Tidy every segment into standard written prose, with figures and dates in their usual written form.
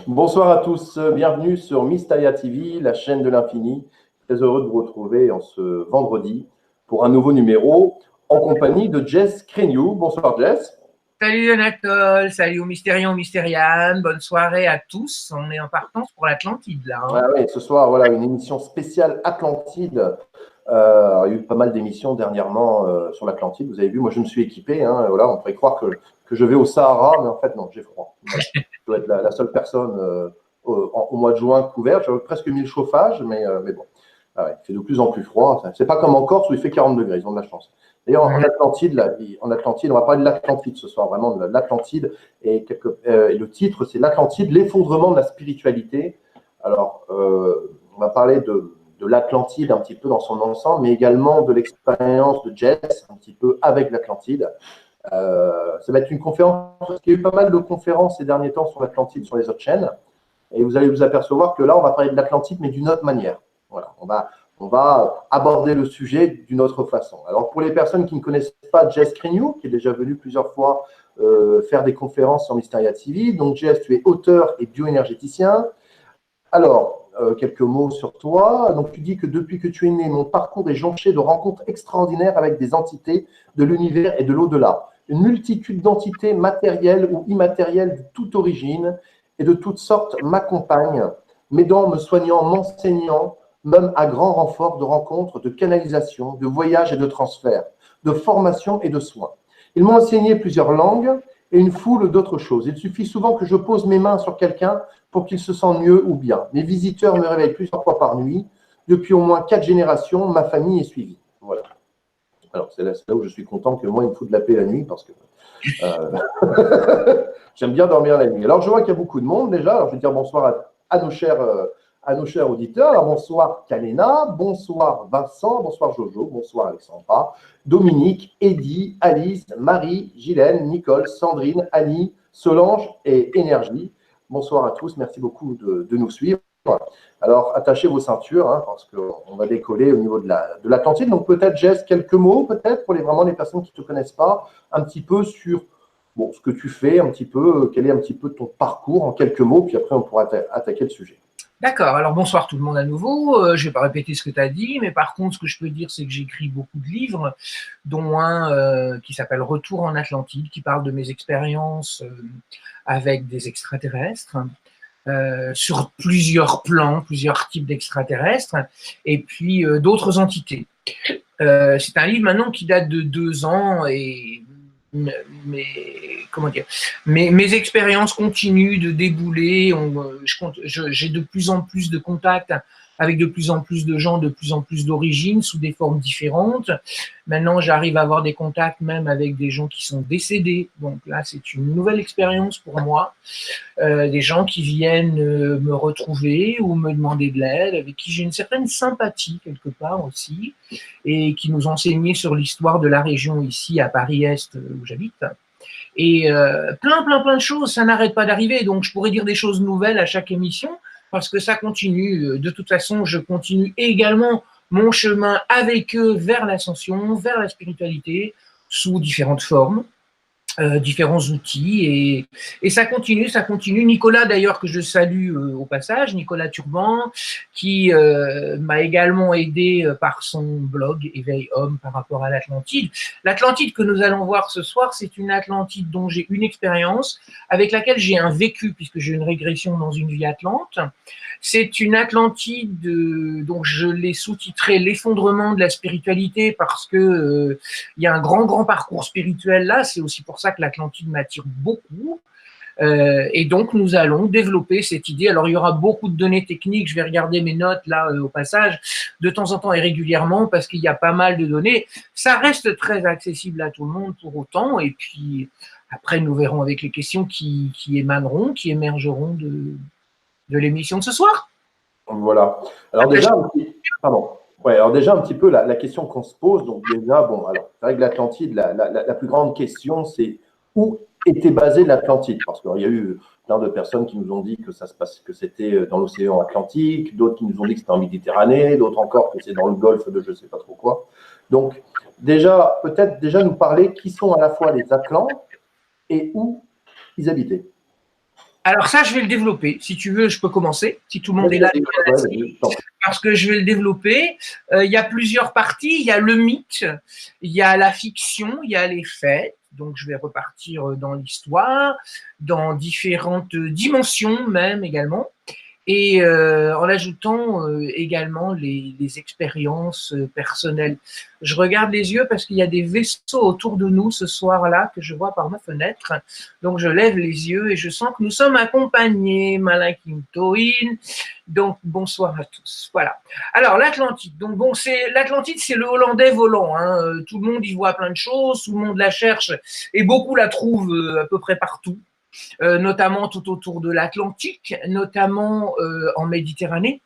Bonsoir à tous, bienvenue sur Mystaya TV, la chaîne de l'infini. Très heureux de vous retrouver en ce vendredi pour un nouveau numéro en compagnie de Jess Creniu. Bonsoir Jess. Salut Anatole, salut aux Mystériens, aux Mystérianes, bonne soirée à tous. On est en partance pour l'Atlantide là. Ah oui, ce soir, voilà, une émission spéciale Atlantide. Il y a eu pas mal d'émissions dernièrement sur l'Atlantide. Vous avez vu, moi je me suis équipé. Voilà, on pourrait croire que je vais au Sahara, mais en fait non, j'ai froid. Voilà. Je dois être la seule personne au mois de juin couverte. J'avais presque mis le chauffage, mais bon, ah ouais, il fait de plus en plus froid. C'est pas comme en Corse où il fait 40 degrés, ils ont de la chance. D'ailleurs, en Atlantide, là, on va parler de l'Atlantide ce soir, vraiment de l'Atlantide. Et le titre, c'est l'Atlantide, l'effondrement de la spiritualité. Alors, on va parler de l'Atlantide un petit peu dans son ensemble, mais également de l'expérience de Jess, un petit peu avec l'Atlantide. Ça va être une conférence, parce qu'il y a eu pas mal de conférences ces derniers temps sur l'Atlantide, sur les autres chaînes, et vous allez vous apercevoir que là, on va parler de l'Atlantide, mais d'une autre manière. Voilà, on va aborder le sujet d'une autre façon. Alors, pour les personnes qui ne connaissent pas Jess Creniu, qui est déjà venu plusieurs fois faire des conférences sur Mystérieux TV, donc Jess, tu es auteur et bioénergéticien. Alors, quelques mots sur toi. Donc, tu dis que depuis que tu es né, mon parcours est jonché de rencontres extraordinaires avec des entités de l'univers et de l'au-delà. Une multitude d'entités matérielles ou immatérielles de toute origine et de toutes sortes m'accompagnent, m'aidant, me soignant, m'enseignant, même à grand renfort de rencontres, de canalisation, de voyages et de transferts, de formation et de soins. Ils m'ont enseigné plusieurs langues et une foule d'autres choses. Il suffit souvent que je pose mes mains sur quelqu'un pour qu'il se sente mieux ou bien. Mes visiteurs me réveillent plusieurs fois par nuit. Depuis au moins 4 générations, ma famille est suivie. Voilà. Alors, c'est là où je suis content que moi, il me fout de la paix la nuit parce que j'aime bien dormir la nuit. Alors, je vois qu'il y a beaucoup de monde déjà. Alors, je vais dire bonsoir à nos chers auditeurs. Alors, bonsoir Kalena, bonsoir Vincent, bonsoir Jojo, bonsoir Alexandra, Dominique, Eddy, Alice, Marie, Gilène, Nicole, Sandrine, Annie, Solange et Énergie. Bonsoir à tous, merci beaucoup de nous suivre. Alors, attachez vos ceintures, parce qu'on va décoller au niveau de l'Atlantide. Donc, peut-être, Jess, quelques mots, peut-être, pour vraiment les personnes qui ne te connaissent pas, un petit peu sur ce que tu fais, un petit peu, quel est un petit peu ton parcours en quelques mots, puis après, on pourra attaquer le sujet. D'accord, alors bonsoir tout le monde à nouveau. Je ne vais pas répéter ce que tu as dit, mais par contre, ce que je peux dire, c'est que j'écris beaucoup de livres, dont un qui s'appelle Retour en Atlantide, qui parle de mes expériences avec des extraterrestres. Sur plusieurs plans, plusieurs types d'extraterrestres, et puis d'autres entités. C'est un livre maintenant qui date de 2 ans, et mes expériences continuent de débouler. J'ai de plus en plus de contacts avec de plus en plus de gens, de plus en plus d'origines, sous des formes différentes. Maintenant, j'arrive à avoir des contacts même avec des gens qui sont décédés. Donc là, c'est une nouvelle expérience pour moi. Des gens qui viennent me retrouver ou me demander de l'aide, avec qui j'ai une certaine sympathie quelque part aussi, et qui nous ont enseigné sur l'histoire de la région ici à Paris-Est où j'habite. Et plein de choses, ça n'arrête pas d'arriver. Donc je pourrais dire des choses nouvelles à chaque émission, parce que ça continue. De toute façon, je continue également mon chemin avec eux vers l'ascension, vers la spiritualité, sous différentes formes. Différents outils et ça continue. Nicolas d'ailleurs, que je salue au passage, Nicolas Turban, qui m'a également aidé par son blog Éveil Homme par rapport à l'Atlantide. L'Atlantide que nous allons voir ce soir, c'est une Atlantide dont j'ai une expérience, avec laquelle j'ai un vécu, puisque j'ai une régression dans une vie atlante. C'est une Atlantide dont je l'ai sous-titré l'effondrement de la spiritualité, parce que il y a un grand parcours spirituel là. C'est aussi pour ça que l'Atlantide m'attire beaucoup. Et donc, nous allons développer cette idée. Alors, il y aura beaucoup de données techniques. Je vais regarder mes notes là au passage, de temps en temps et régulièrement, parce qu'il y a pas mal de données. Ça reste très accessible à tout le monde pour autant. Et puis, après, nous verrons avec les questions qui émergeront de l'émission de ce soir. Voilà. Alors déjà, un petit peu la question qu'on se pose. Donc déjà, c'est vrai que l'Atlantide, la plus grande question, c'est où était basée l'Atlantide? Parce qu'il y a eu plein de personnes qui nous ont dit que ça se passe, que c'était dans l'océan Atlantique, d'autres qui nous ont dit que c'était en Méditerranée, d'autres encore que c'est dans le golfe de je ne sais pas trop quoi. Donc déjà, peut-être nous parler qui sont à la fois les Atlantes et où ils habitaient. Alors ça, je vais le développer. Si tu veux, je peux commencer. Si tout le monde est là, parce que je vais le développer. Il y a plusieurs parties. Il y a le mythe, il y a la fiction, il y a les faits. Donc, je vais repartir dans l'histoire, dans différentes dimensions même également. Et en ajoutant également les expériences personnelles. Je regarde les yeux parce qu'il y a des vaisseaux autour de nous ce soir-là que je vois par ma fenêtre. Donc je lève les yeux et je sens que nous sommes accompagnés, Malakim Tohin. Donc bonsoir à tous. Voilà. Alors l'Atlantide. Donc bon, l'Atlantide, c'est le Hollandais volant. Hein. Tout le monde y voit plein de choses, tout le monde la cherche et beaucoup la trouvent à peu près partout. Notamment tout autour de l'Atlantique, notamment en Méditerranée.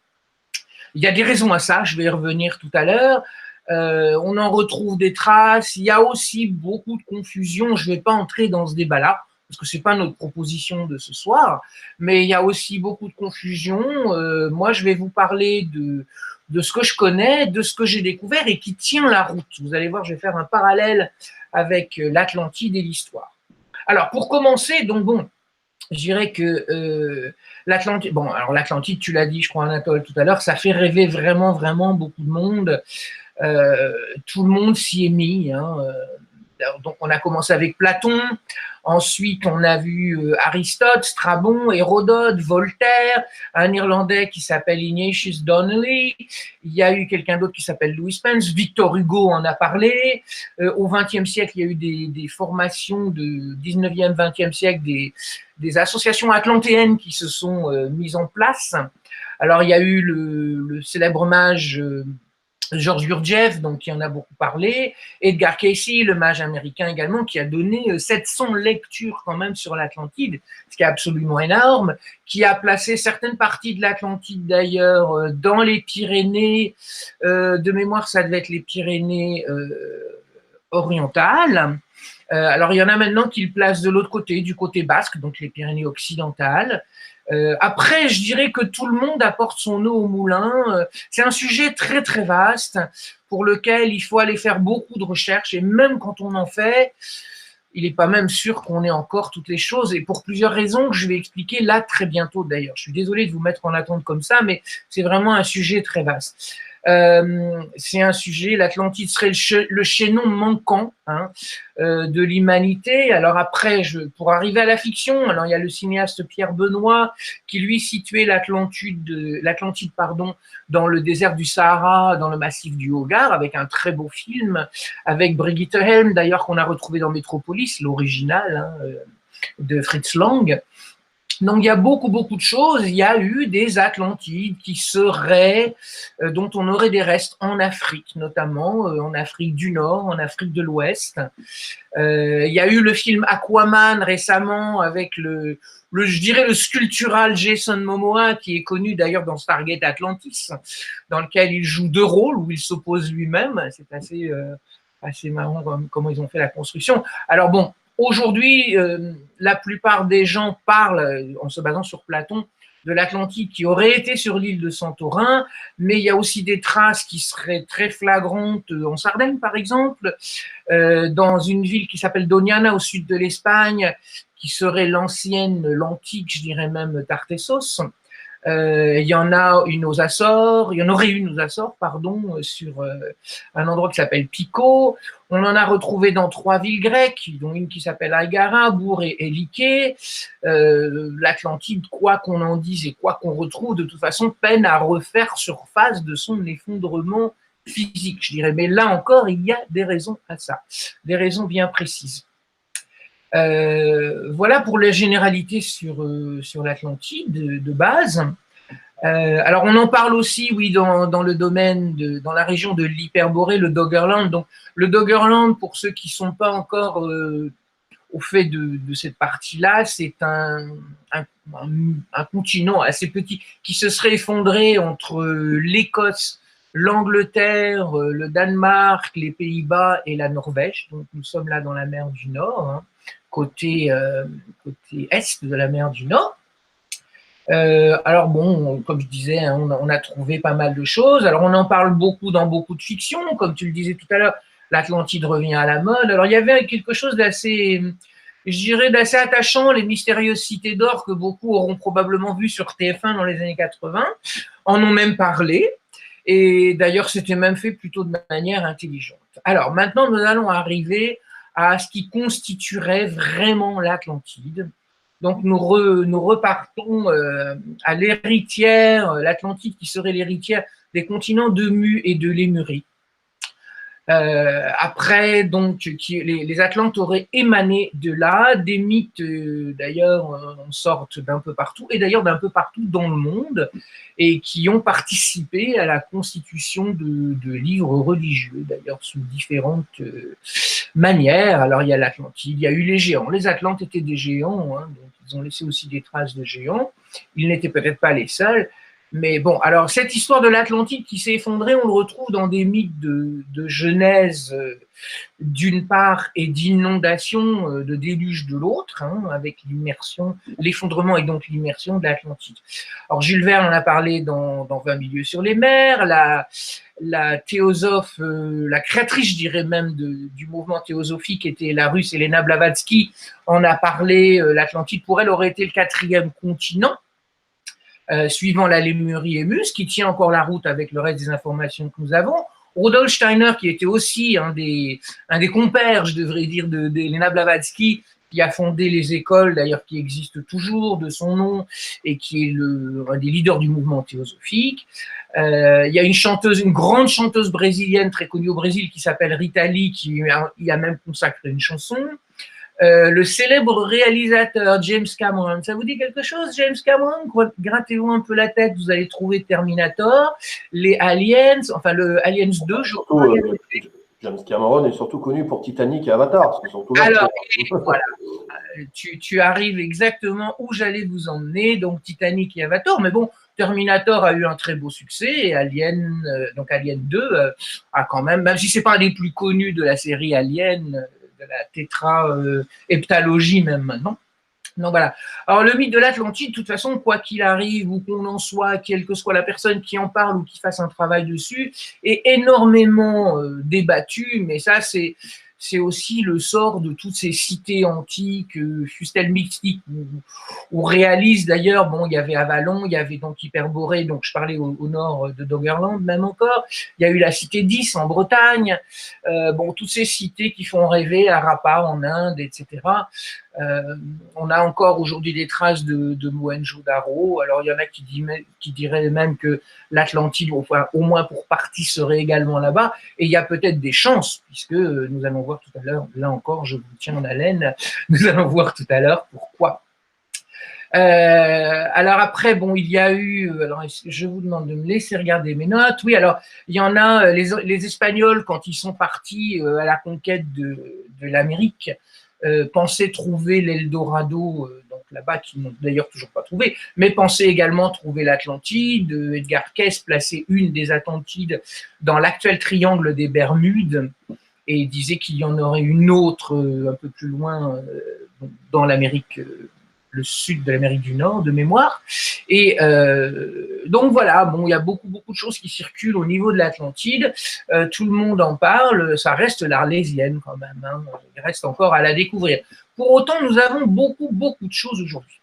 Il y a des raisons à ça, je vais y revenir tout à l'heure. On en retrouve des traces. Il y a aussi beaucoup de confusion. Je ne vais pas entrer dans ce débat-là, parce que ce n'est pas notre proposition de ce soir, mais il y a aussi beaucoup de confusion. Moi, je vais vous parler de ce que je connais, de ce que j'ai découvert et qui tient la route. Vous allez voir, je vais faire un parallèle avec l'Atlantide et l'histoire. Alors, pour commencer, donc bon, je dirais que l'Atlantide, bon, alors l'Atlantide, tu l'as dit, je crois, Anatole, tout à l'heure, ça fait rêver vraiment, vraiment beaucoup de monde. Tout le monde s'y est mis. Hein. Donc, on a commencé avec Platon. Ensuite, on a vu Aristote, Strabon, Hérodote, Voltaire, un Irlandais qui s'appelle Ignatius Donnelly. Il y a eu quelqu'un d'autre qui s'appelle Louis Spence. Victor Hugo en a parlé. Au XXe siècle, il y a eu des formations de 19e, 20e siècle, des associations atlantéennes qui se sont mises en place. Alors, il y a eu le célèbre mage Georges Gurdjieff, donc qui en a beaucoup parlé, Edgar Cayce, le mage américain également, qui a donné 700 lectures quand même sur l'Atlantide, ce qui est absolument énorme, qui a placé certaines parties de l'Atlantide d'ailleurs dans les Pyrénées, de mémoire ça devait être les Pyrénées orientales. Alors il y en a maintenant qui le placent de l'autre côté, du côté basque, donc les Pyrénées occidentales. Après, je dirais que tout le monde apporte son eau au moulin. C'est un sujet très très vaste pour lequel il faut aller faire beaucoup de recherches et même quand on en fait, il n'est pas même sûr qu'on ait encore toutes les choses et pour plusieurs raisons que je vais expliquer là très bientôt d'ailleurs. Je suis désolé de vous mettre en attente comme ça, mais c'est vraiment un sujet très vaste. C'est un sujet, l'Atlantide serait le chaînon manquant de l'humanité. Alors après, pour arriver à la fiction, alors il y a le cinéaste Pierre Benoît qui lui situait l'Atlantide dans le désert du Sahara, dans le massif du Hogar, avec un très beau film, avec Brigitte Helm d'ailleurs qu'on a retrouvé dans Metropolis, l'original de Fritz Lang. Donc il y a beaucoup de choses. Il y a eu des Atlantides qui seraient, dont on aurait des restes en Afrique, notamment en Afrique du Nord, en Afrique de l'Ouest. Il y a eu le film Aquaman récemment avec je dirais le sculptural Jason Momoa, qui est connu d'ailleurs dans Stargate Atlantis, dans lequel il joue deux rôles où il s'oppose lui-même. C'est assez marrant comment ils ont fait la construction. Alors bon. Aujourd'hui, la plupart des gens parlent, en se basant sur Platon, de l'Atlantide qui aurait été sur l'île de Santorin, mais il y a aussi des traces qui seraient très flagrantes en Sardaigne, par exemple, dans une ville qui s'appelle Doñana, au sud de l'Espagne, qui serait l'antique, je dirais même, Tartessos. Il y en a une aux Açores, il y en aurait une aux Açores, pardon, sur un endroit qui s'appelle Pico. On en a retrouvé dans 3 villes grecques, dont une qui s'appelle Aigara, Bourg et Lyké. L'Atlantide, quoi qu'on en dise et quoi qu'on retrouve, de toute façon, peine à refaire surface de son effondrement physique, je dirais. Mais là encore, il y a des raisons à ça, des raisons bien précises. Voilà pour la généralité sur l'Atlantide de base. Alors on en parle aussi, oui, dans le domaine dans la région de l'Hyperborée, le Doggerland. Donc le Doggerland, pour ceux qui ne sont pas encore au fait de cette partie-là, c'est un continent assez petit qui se serait effondré entre l'Écosse, l'Angleterre, le Danemark, les Pays-Bas et la Norvège. Donc nous sommes là dans la mer du Nord, côté est de la mer du Nord. Alors bon, comme je disais, on a trouvé pas mal de choses. Alors on en parle beaucoup dans beaucoup de fiction, comme tu le disais tout à l'heure, l'Atlantide revient à la mode. Alors il y avait quelque chose d'assez je dirais, d'assez attachant, les mystérieuses cités d'or que beaucoup auront probablement vu sur TF1 dans les années 80, en ont même parlé. Et d'ailleurs, c'était même fait plutôt de manière intelligente. Alors maintenant, nous allons arriver à ce qui constituerait vraiment l'Atlantide. Donc nous repartons à l'héritière, l'Atlantide qui serait l'héritière des continents de Mu et de Lémurie. Après, donc, les Atlantes auraient émané de là, des mythes d'ailleurs en sortent d'un peu partout, et d'ailleurs d'un peu partout dans le monde, et qui ont participé à la constitution de livres religieux, d'ailleurs sous différentes manières. Alors il y a l'Atlantide, il y a eu les géants. Les Atlantes étaient des géants, hein, donc ils ont laissé aussi des traces de géants. Ils n'étaient peut-être pas les seuls. Mais bon, alors cette histoire de l'Atlantide qui s'est effondrée, on le retrouve dans des mythes de Genèse d'une part et d'inondation, de déluge de l'autre, hein, avec l'immersion, l'effondrement et donc l'immersion de l'Atlantide. Alors Jules Verne en a parlé dans 20 milieux sur les mers, la théosophe, la créatrice, je dirais même, du mouvement théosophique était la russe Elena Blavatsky, en a parlé, l'Atlantide pour elle aurait été le 4e continent, suivant la Lémurie et Mus, qui tient encore la route avec le reste des informations que nous avons. Rudolf Steiner, qui était aussi un des compères, je devrais dire, d'Elena Blavatsky, qui a fondé les écoles, d'ailleurs qui existent toujours de son nom, et qui est un des leaders du mouvement théosophique. Il y a une grande chanteuse brésilienne très connue au Brésil qui s'appelle Rita Lee, qui y a même consacré une chanson. Le célèbre réalisateur James Cameron, ça vous dit quelque chose, James Cameron? Grattez-vous un peu la tête, vous allez trouver Terminator, les Aliens, enfin le Aliens 2, je crois. James Cameron est surtout connu pour Titanic et Avatar. Alors, voilà, tu arrives exactement où j'allais vous emmener, donc Titanic et Avatar, mais bon, Terminator a eu un très beau succès et Alien, donc Alien 2 a quand même si c'est pas un des plus connus de la série Alien, de la tétra-heptalogie même maintenant. Donc voilà. Alors le mythe de l'Atlantide, de toute façon, quoi qu'il arrive, ou qu'on en soit, quelle que soit la personne qui en parle ou qui fasse un travail dessus, est énormément débattu, mais ça c'est aussi le sort de toutes ces cités antiques, fussent-elles mystiques ou réalistes d'ailleurs. Bon, il y avait Avalon, il y avait donc Hyperborée, donc je parlais au nord de Doggerland même encore. Il y a eu la cité d'Is en Bretagne. Bon, toutes ces cités qui font rêver, Harappa en Inde, etc. On a encore aujourd'hui des traces de Mohenjo-Daro. Alors il y en a qui diraient même que l'Atlantide, enfin, au moins pour partie, serait également là-bas. Et il y a peut-être des chances, puisque nous allons voir tout à l'heure, là encore, je vous tiens en haleine, nous allons voir tout à l'heure pourquoi. Alors après, bon, il y a eu, alors je vous demande de me laisser regarder mes notes. Oui, alors il y en a, les Espagnols, quand ils sont partis à la conquête de l'Amérique, pensaient trouver l'Eldorado, donc là-bas, qu'ils n'ont d'ailleurs toujours pas trouvé, mais pensaient également trouver l'Atlantide. Edgar Cayce plaçait une des Atlantides dans l'actuel triangle des Bermudes et disait qu'il y en aurait une autre un peu plus loin dans l'Amérique, le sud de l'Amérique du Nord, de mémoire. Et donc voilà, bon, il y a beaucoup de choses qui circulent au niveau de l'Atlantide. Tout le monde en parle, ça reste l'Arlésienne quand même, hein. Il reste encore à la découvrir. Pour autant, nous avons beaucoup de choses aujourd'hui.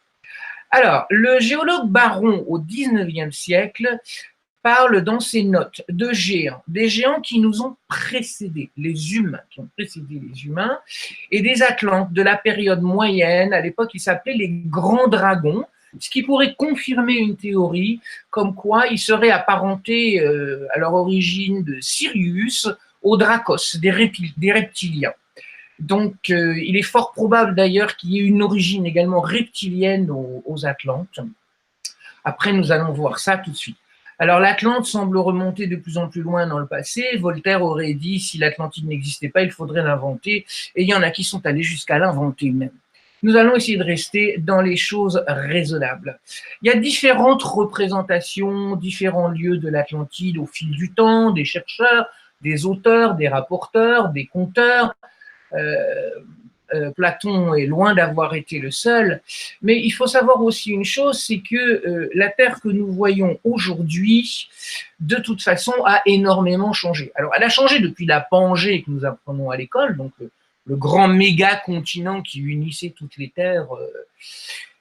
Alors, le géologue Baron, au 19e siècle, parle dans ses notes de géants, des géants qui nous ont précédés, les humains, qui ont précédé les humains, et des Atlantes de la période moyenne. À l'époque, ils s'appelaient les grands dragons, ce qui pourrait confirmer une théorie comme quoi ils seraient apparentés à leur origine de Sirius aux Dracos, des reptiliens. Donc, il est fort probable d'ailleurs qu'il y ait une origine également reptilienne aux Atlantes. Après, nous allons voir ça tout de suite. Alors l'Atlante semble remonter de plus en plus loin dans le passé. Voltaire aurait dit si l'Atlantide n'existait pas, il faudrait l'inventer. Et il y en a qui sont allés jusqu'à l'inventer même. Nous allons essayer de rester dans les choses raisonnables. Il y a différentes représentations, différents lieux de l'Atlantide au fil du temps, des chercheurs, des auteurs, des rapporteurs, des conteurs. Platon est loin d'avoir été le seul, mais il faut savoir aussi une chose, c'est que la Terre que nous voyons aujourd'hui, de toute façon, a énormément changé. Alors, elle a changé depuis la Pangée que nous apprenons à l'école, donc le grand méga continent qui unissait toutes les terres,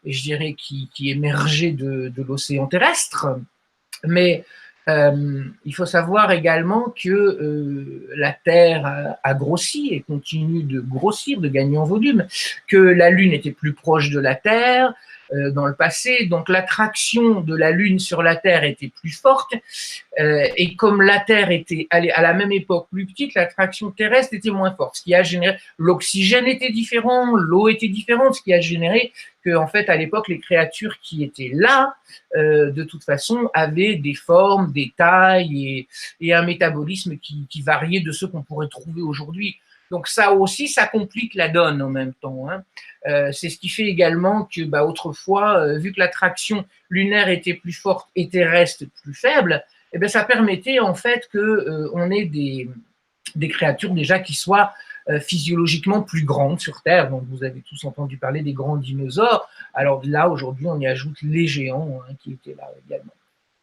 et je dirais qui émergeait de l'océan terrestre. Mais il faut savoir également que la Terre a grossi et continue de grossir, de gagner en volume, que la Lune était plus proche de la Terre dans le passé, donc l'attraction de la Lune sur la Terre était plus forte, et comme la Terre était à la même époque plus petite, l'attraction terrestre était moins forte, ce qui a généré, l'oxygène était différent, l'eau était différente, ce qui a généré que, en fait, à l'époque, les créatures qui étaient là, de toute façon, avaient des formes, des tailles et un métabolisme qui variait de ceux qu'on pourrait trouver aujourd'hui. Donc ça aussi, ça complique la donne en même temps, hein. C'est ce qui fait également que, autrefois, vu que l'attraction lunaire était plus forte et terrestre plus faible, eh bien, ça permettait en fait qu'on ait des créatures déjà qui soient physiologiquement plus grandes sur Terre. Donc, vous avez tous entendu parler des grands dinosaures. Alors là, aujourd'hui, on y ajoute les géants, hein, qui étaient là également.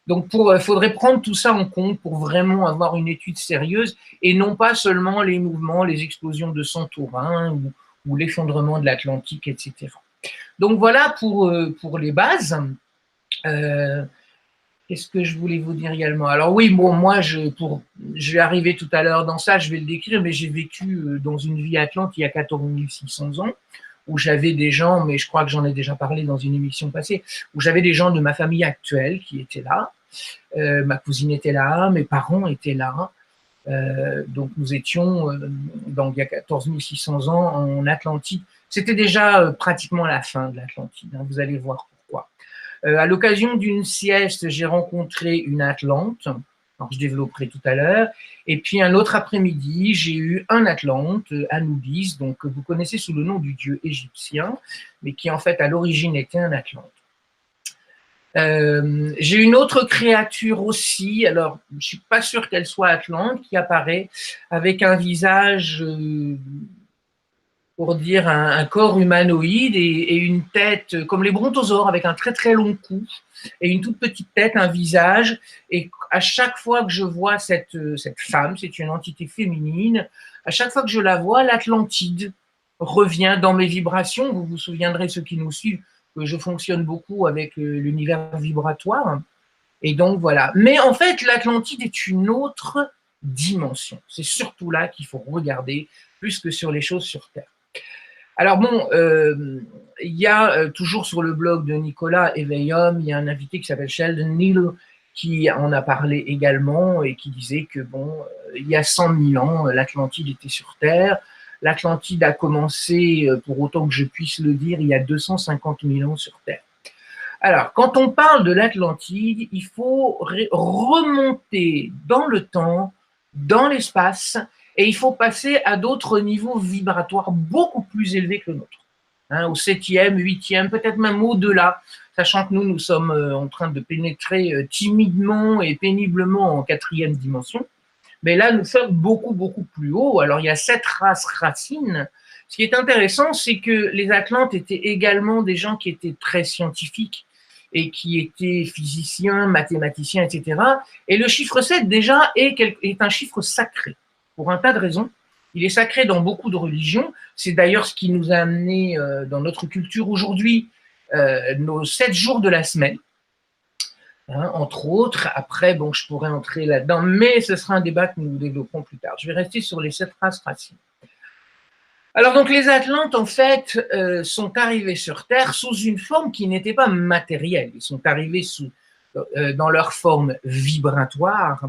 Donc, faudrait prendre tout ça en compte pour vraiment avoir une étude sérieuse et non pas seulement les mouvements, les explosions de Santorin ou l'effondrement de l'Atlantique, etc. Donc, voilà pour les bases. Qu'est-ce que je voulais vous dire également? Alors oui, bon, moi, je vais arriver tout à l'heure dans ça, je vais le décrire, mais j'ai vécu dans une vie atlante il y a 14 600 ans, où j'avais des gens, mais je crois que j'en ai déjà parlé dans une émission passée, où j'avais des gens de ma famille actuelle qui étaient là. Ma cousine était là, mes parents étaient là. Donc nous étions, il y a 14 600 ans, en Atlantide. C'était déjà pratiquement la fin de l'Atlantide, hein, vous allez voir pourquoi. À l'occasion d'une sieste, j'ai rencontré une Atlante, alors je développerai tout à l'heure, et puis un autre après-midi, j'ai eu un Atlante, Anubis, donc que vous connaissez sous le nom du dieu égyptien, mais qui en fait à l'origine était un Atlante. J'ai une autre créature aussi, alors je ne suis pas sûr qu'elle soit Atlante, qui apparaît avec un visage, pour dire un corps humanoïde et une tête comme les brontosaures avec un très très long cou et une toute petite tête, un visage. Et à chaque fois que je vois cette femme, c'est une entité féminine, à chaque fois que je la vois, l'Atlantide revient dans mes vibrations. Vous vous souviendrez, ceux qui nous suivent, que je fonctionne beaucoup avec l'univers vibratoire. Et donc voilà. Mais en fait, l'Atlantide est une autre dimension. C'est surtout là qu'il faut regarder plus que sur les choses sur Terre. Alors bon, il y a toujours sur le blog de Nicolas Éveillhomme, il y a un invité qui s'appelle Sheldon Neal qui en a parlé également et qui disait que bon, il y a 100 000 ans, l'Atlantide était sur Terre. L'Atlantide a commencé, pour autant que je puisse le dire, il y a 250 000 ans sur Terre. Alors, quand on parle de l'Atlantide, il faut remonter dans le temps, dans l'espace, et il faut passer à d'autres niveaux vibratoires beaucoup plus élevés que le nôtre, hein, au 7e, 8e, peut-être même au-delà, sachant que nous sommes en train de pénétrer timidement et péniblement en 4e dimension. Mais là, nous sommes beaucoup, beaucoup plus haut. Alors, il y a 7 races racines. Ce qui est intéressant, c'est que les Atlantes étaient également des gens qui étaient très scientifiques et qui étaient physiciens, mathématiciens, etc. Et le chiffre 7, déjà, est un chiffre sacré, pour un tas de raisons. Il est sacré dans beaucoup de religions. C'est d'ailleurs ce qui nous a amené dans notre culture aujourd'hui nos 7 jours de la semaine. Hein, entre autres. Après, bon, je pourrais entrer là-dedans, mais ce sera un débat que nous développerons plus tard. Je vais rester sur les 7 races racines. Alors, donc, les Atlantes, en fait, sont arrivés sur Terre sous une forme qui n'était pas matérielle. Ils sont arrivés dans leur forme vibratoire.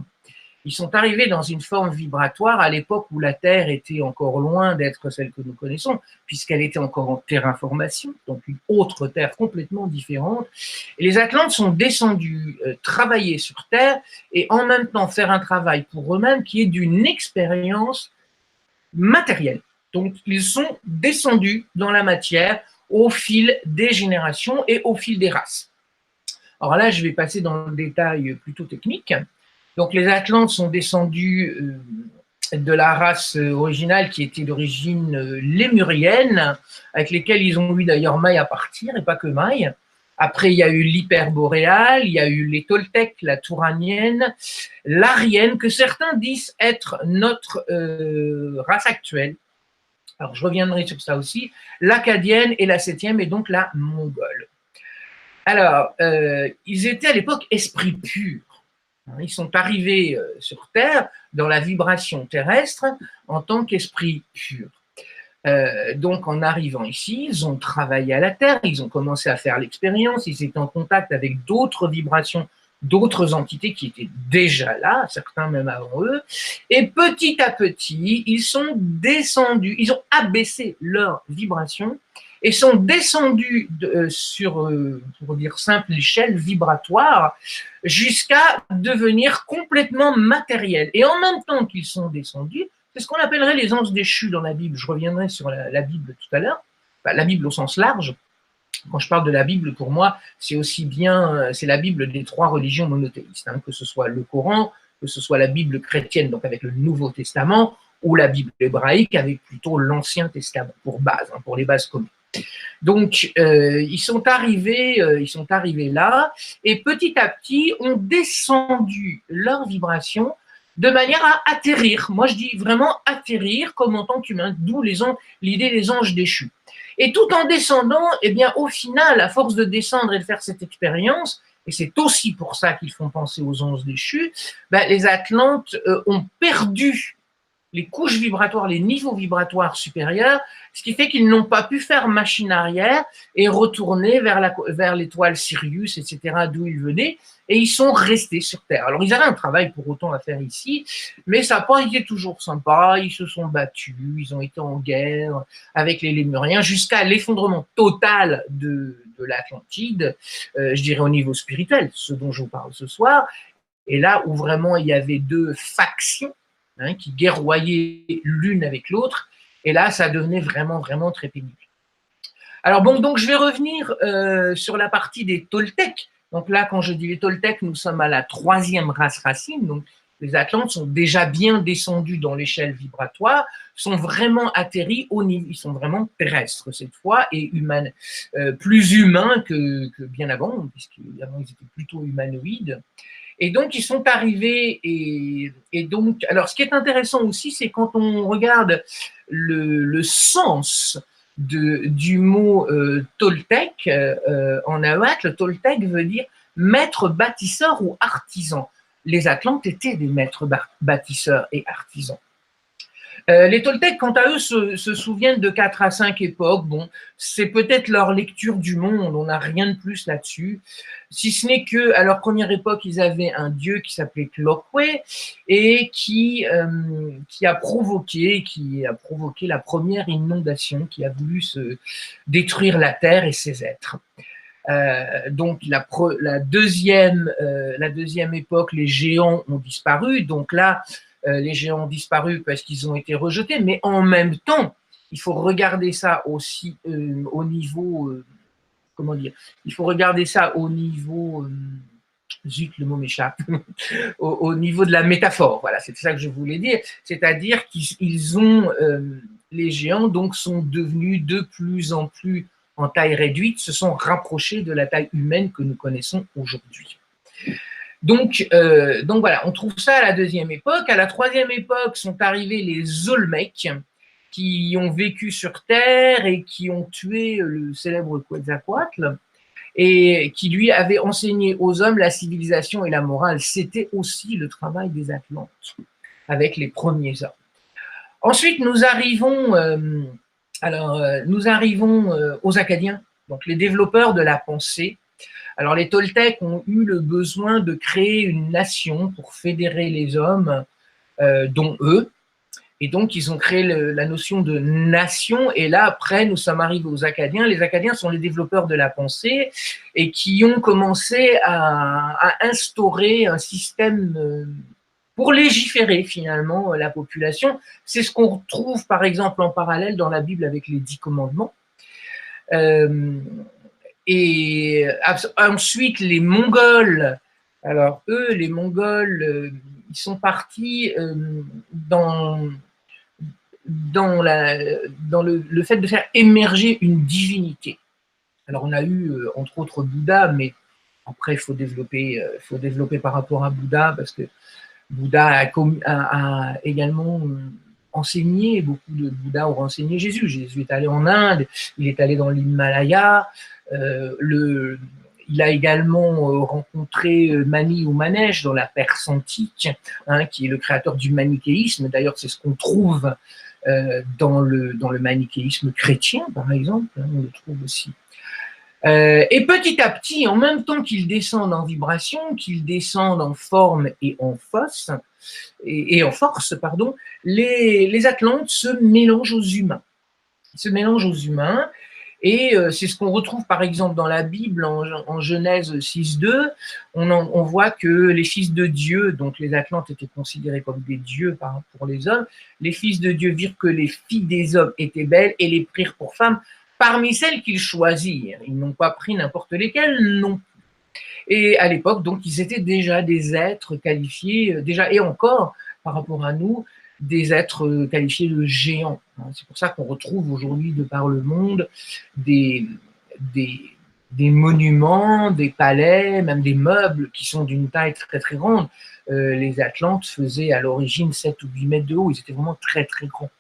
Ils sont arrivés dans une forme vibratoire à l'époque où la Terre était encore loin d'être celle que nous connaissons, puisqu'elle était encore en terraformation, donc une autre Terre complètement différente. Et les Atlantes sont descendus travailler sur Terre et en même temps faire un travail pour eux-mêmes qui est d'une expérience matérielle. Donc, ils sont descendus dans la matière au fil des générations et au fil des races. Alors là, je vais passer dans le détail plutôt technique. Donc, les Atlantes sont descendus de la race originale qui était d'origine lémurienne, avec lesquels ils ont eu d'ailleurs maille à partir, et pas que maille. Après, il y a eu l'hyperboréale, il y a eu les Toltecs, la touranienne, l'arienne, que certains disent être notre race actuelle. Alors, je reviendrai sur ça aussi. L'Akkadienne et la 7e, et donc la Mongole. Alors, ils étaient à l'époque esprits purs. Ils sont arrivés sur Terre dans la vibration terrestre en tant qu'esprits purs. Donc, en arrivant ici, ils ont travaillé à la Terre, ils ont commencé à faire l'expérience, ils étaient en contact avec d'autres vibrations, d'autres entités qui étaient déjà là, certains même avant eux, et petit à petit, ils sont descendus, ils ont abaissé leur vibration et sont descendus sur, pour dire simple, l'échelle vibratoire jusqu'à devenir complètement matériels. Et en même temps qu'ils sont descendus, c'est ce qu'on appellerait les anges déchus dans la Bible. Je reviendrai sur la Bible tout à l'heure, enfin, la Bible au sens large. Quand je parle de la Bible, pour moi, c'est aussi bien, c'est la Bible des 3 religions monothéistes, hein, que ce soit le Coran, que ce soit la Bible chrétienne, donc avec le Nouveau Testament, ou la Bible hébraïque avec plutôt l'Ancien Testament pour base, hein, pour les bases communes. Donc, ils sont arrivés là, et petit à petit, ont descendu leur vibration de manière à atterrir. Moi, je dis vraiment atterrir comme en tant qu'humain, d'où l'idée des anges déchus. Et tout en descendant, eh bien, au final, à force de descendre et de faire cette expérience, et c'est aussi pour ça qu'ils font penser aux anges déchus, ben, les Atlantes ont perdu les couches vibratoires, les niveaux vibratoires supérieurs, ce qui fait qu'ils n'ont pas pu faire machine arrière et retourner vers l'étoile Sirius, etc., d'où ils venaient, et ils sont restés sur Terre. Alors, ils avaient un travail pour autant à faire ici, mais ça n'a pas été toujours sympa, ils se sont battus, ils ont été en guerre avec les Lémuriens, jusqu'à l'effondrement total de l'Atlantide, je dirais au niveau spirituel, ce dont je vous parle ce soir, et là où vraiment il y avait 2 factions, qui guerroyaient l'une avec l'autre, et là, ça devenait vraiment, vraiment très pénible. Alors bon, donc je vais revenir sur la partie des Toltecs. Donc là, quand je dis les Toltecs, nous sommes à la 3e race racine, donc les Atlantes sont déjà bien descendus dans l'échelle vibratoire, sont vraiment atterris au niveau, ils sont vraiment terrestres cette fois, et plus humains que bien avant, puisqu'avant ils étaient plutôt humanoïdes. Et donc, ils sont arrivés et donc, alors ce qui est intéressant aussi, c'est quand on regarde le sens du mot Toltec en nahuatl, Toltec veut dire maître bâtisseur ou artisan. Les Atlantes étaient des maîtres bâtisseurs et artisans. Les Toltecs, quant à eux, se souviennent de 4 à 5 époques. Bon, c'est peut-être leur lecture du monde, on n'a rien de plus là-dessus. Si ce n'est qu'à leur première époque, ils avaient un dieu qui s'appelait Tlokwe et qui a provoqué la première inondation, qui a voulu se détruire la terre et ses êtres. Donc la deuxième époque, les géants ont disparu. Donc là, les géants ont disparu parce qu'ils ont été rejetés, mais en même temps, il faut regarder ça aussi au niveau, comment dire, il faut regarder ça au niveau, zut, le mot m'échappe, au niveau de la métaphore, voilà, c'est ça que je voulais dire, c'est-à-dire qu'ils ont, les géants donc sont devenus de plus en plus en taille réduite, se sont rapprochés de la taille humaine que nous connaissons aujourd'hui. Donc voilà, on trouve ça à la 2e époque. À la 3e époque sont arrivés les Olmecs qui ont vécu sur Terre et qui ont tué le célèbre Quetzalcoatl et qui lui avait enseigné aux hommes la civilisation et la morale. C'était aussi le travail des Atlantes avec les premiers hommes. Ensuite, nous arrivons aux Akkadiens, donc les développeurs de la pensée. Alors, les Toltecs ont eu le besoin de créer une nation pour fédérer les hommes, dont eux. Et donc, ils ont créé la notion de nation. Et là, après, nous sommes arrivés aux Akkadiens. Les Akkadiens sont les développeurs de la pensée et qui ont commencé à instaurer un système pour légiférer finalement la population. C'est ce qu'on retrouve, par exemple, en parallèle dans la Bible avec les 10 commandements. Et ensuite, les Mongols, alors eux, les Mongols, ils sont partis dans le fait de faire émerger une divinité. Alors on a eu, entre autres, Bouddha, mais après, il faut développer par rapport à Bouddha, parce que Bouddha a également enseigné, beaucoup de Bouddhas ont enseigné Jésus. Jésus est allé en Inde, il est allé dans l'Himalaya, il a également rencontré Mani ou Manège dans la Perse antique, hein, qui est le créateur du manichéisme. D'ailleurs, c'est ce qu'on trouve dans le manichéisme chrétien, par exemple, hein, on le trouve aussi. Et petit à petit, en même temps qu'ils descendent en vibration, qu'ils descendent en forme et en force, les Atlantes se mélangent aux humains. Ils se mélangent aux humains, et c'est ce qu'on retrouve par exemple dans la Bible, en Genèse 6.2, on voit que les fils de Dieu, donc les Atlantes étaient considérés comme des dieux pour les hommes, les fils de Dieu virent que les filles des hommes étaient belles et les prirent pour femmes parmi celles qu'ils choisirent. Ils n'ont pas pris n'importe lesquelles, non. Et à l'époque, donc, ils étaient déjà des êtres qualifiés, déjà et encore, par rapport à nous, des êtres qualifiés de géants. C'est pour ça qu'on retrouve aujourd'hui, de par le monde, des monuments, des palais, même des meubles qui sont d'une taille très très grande. Les Atlantes faisaient à l'origine 7 ou 8 mètres de haut, ils étaient vraiment très très grands.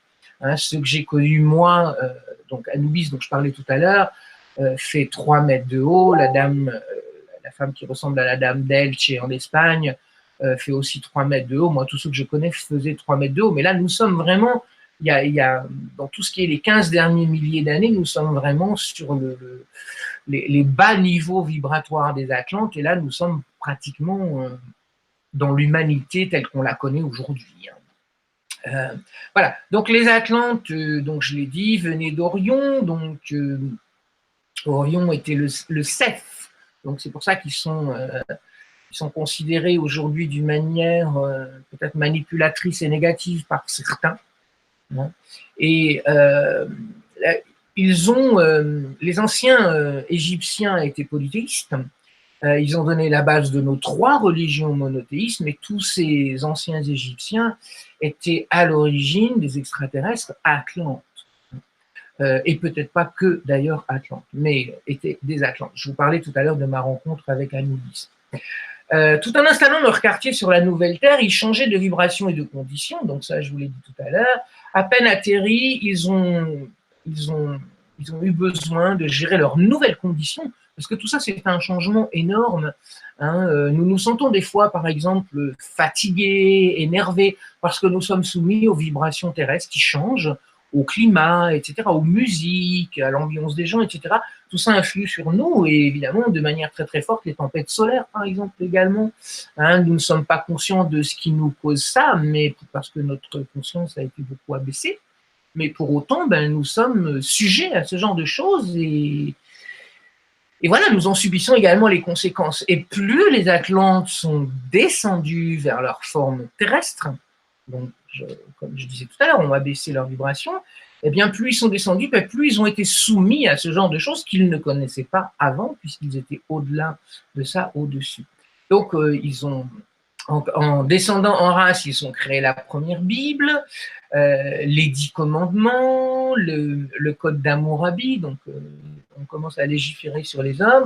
Ceux que j'ai connus moi, donc Anubis, dont je parlais tout à l'heure, fait 3 mètres de haut. La femme qui ressemble à la dame d'Elche en Espagne fait aussi 3 mètres de haut. Moi, tous ceux que je connais faisaient 3 mètres de haut. Mais là, nous sommes vraiment, il y a dans tout ce qui est les 15 derniers milliers d'années, nous sommes vraiment sur les bas niveaux vibratoires des Atlantes. Et là, nous sommes pratiquement dans l'humanité telle qu'on la connaît aujourd'hui. Voilà, donc les Atlantes, donc je l'ai dit, venaient d'Orion, donc Orion était le Seth, donc c'est pour ça qu'ils sont considérés aujourd'hui d'une manière peut-être manipulatrice et négative par certains, hein. Et les anciens Égyptiens étaient polythéistes. Ils ont donné la base de nos 3 religions monothéistes, mais tous ces anciens Égyptiens étaient à l'origine des extraterrestres Atlantes. Et peut-être pas que d'ailleurs Atlantes, mais étaient des Atlantes. Je vous parlais tout à l'heure de ma rencontre avec Anubis. Tout en installant leur quartier sur la nouvelle Terre, ils changeaient de vibration et de conditions, donc ça je vous l'ai dit tout à l'heure. À peine atterris, ils ont eu besoin de gérer leurs nouvelles conditions, parce que tout ça, c'est un changement énorme. Nous nous sentons des fois, par exemple, fatigués, énervés, parce que nous sommes soumis aux vibrations terrestres qui changent, au climat, etc., aux musiques, à l'ambiance des gens, etc. Tout ça influe sur nous, et évidemment, de manière très très forte, les tempêtes solaires, par exemple, également. Nous ne sommes pas conscients de ce qui nous cause ça, mais parce que notre conscience a été beaucoup abaissée. Mais pour autant, nous sommes sujets à ce genre de choses, et voilà, nous en subissons également les conséquences. Et plus les Atlantes sont descendus vers leur forme terrestre, donc comme je disais tout à l'heure, on a baissé leur vibration, et bien plus ils sont descendus, plus ils ont été soumis à ce genre de choses qu'ils ne connaissaient pas avant, puisqu'ils étaient au-delà de ça, au-dessus. Donc en descendant en race, ils ont créé la première Bible, les 10 commandements, le code d'Hammurabi, donc on commence à légiférer sur les hommes.